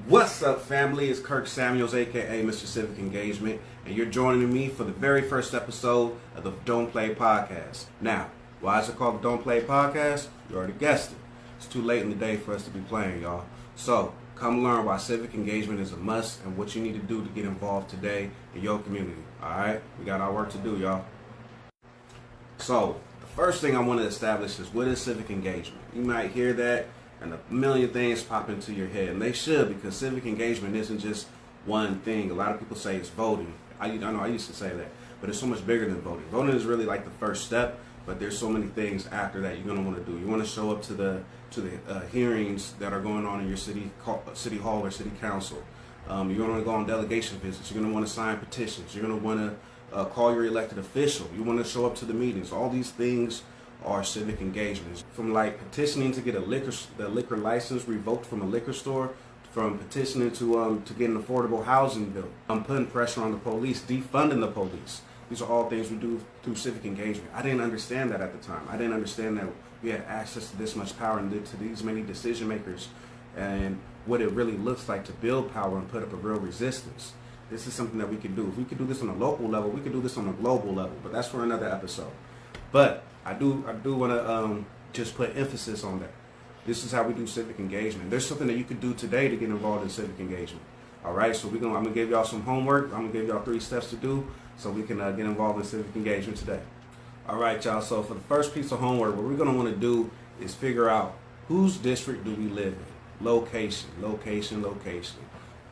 What's up, family? It's Kirk Samuels, aka Mr. Civic Engagement, and you're joining me for the very first episode of the Don't Play Podcast. Now, why is it called the Don't Play Podcast? You already guessed it. It's too late in the day for us to be playing, y'all. So, come learn why civic engagement is a must and what you need to do to get involved today in your community. Alright? We got our work to do, y'all. So, the first thing I want to establish is, what is civic engagement? You might hear that and a million things pop into your head, and they should, because civic engagement isn't just one thing. A lot of people say it's voting. I know I used to say that, but it's so much bigger than voting. Voting is really like the first step, but there's so many things after that you're going to want to do. You want to show up to the hearings that are going on in your city hall or city council. You're going to want to go on delegation visits. You're going to want to sign petitions. You're going to want to call your elected official. You want to show up to the meetings. All these things are civic engagements. From like petitioning to get the liquor license revoked from a liquor store, from petitioning to get an affordable housing bill, putting pressure on the police, defunding the police. These are all things we do through civic engagement. I didn't understand that at the time. I didn't understand that we had access to this much power and to these many decision makers, and what it really looks like to build power and put up a real resistance. This is something that we can do. If we could do this on a local level, we could do this on a global level, but that's for another episode. But I do want to just put emphasis on that. This is how we do civic engagement. There's something that you could do today to get involved in civic engagement. All right, so I'm gonna give y'all some homework. I'm gonna give y'all 3 steps to do so we can get involved in civic engagement today. All right, y'all. So for the first piece of homework, what we're gonna want to do is figure out whose district do we live in. Location.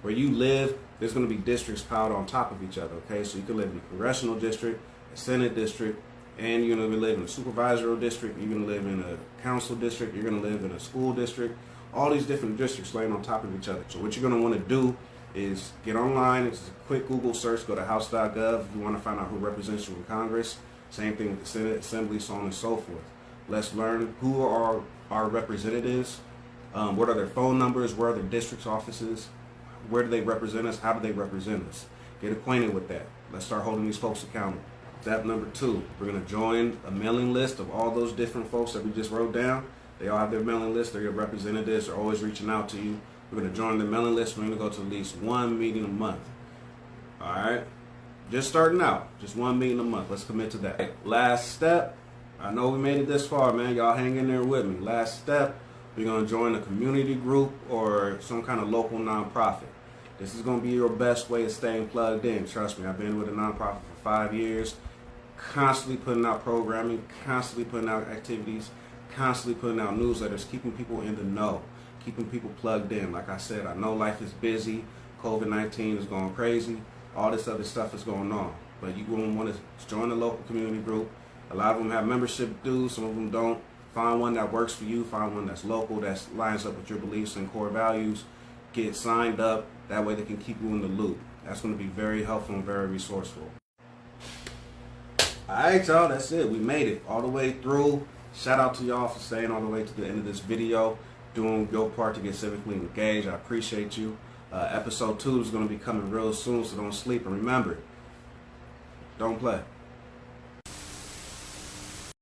Where you live, there's gonna be districts piled on top of each other. Okay, so you can live in a congressional district, a senate district, and you're going to live in a supervisory district, you're going to live in a council district, you're going to live in a school district, all these different districts laying on top of each other. So what you're going to want to do is get online. It's a quick Google search, go to house.gov if you want to find out who represents you in Congress. Same thing with the Senate, Assembly, so on and so forth. Let's learn who are our representatives, what are their phone numbers, where are their district's offices, where do they represent us, how do they represent us. Get acquainted with that. Let's start holding these folks accountable. Step number 2, we're going to join a mailing list of all those different folks that we just wrote down. They all have their mailing list. Their representatives are always reaching out to you. We're going to join the mailing list. We're going to go to at least 1 meeting a month. All right? Just starting out. Just 1 meeting a month. Let's commit to that. Last step. I know we made it this far, man. Y'all hang in there with me. Last step, we're going to join a community group or some kind of local nonprofit. This is going to be your best way of staying plugged in. Trust me, I've been with a nonprofit for 5 years. Constantly putting out programming, constantly putting out activities, constantly putting out newsletters, keeping people in the know, keeping people plugged in. Like I said, I know life is busy, COVID-19 is going crazy, all this other stuff is going on. But you're going to want to join a local community group. A lot of them have membership dues, some of them don't. Find one that works for you, find one that's local, that lines up with your beliefs and core values. Get signed up, that way they can keep you in the loop. That's going to be very helpful and very resourceful. Alright, y'all, that's it. We made it all the way through. Shout out to y'all for staying all the way to the end of this video, doing your part to get civically engaged. I appreciate you. Episode 2 is going to be coming real soon, so don't sleep. And remember, don't play.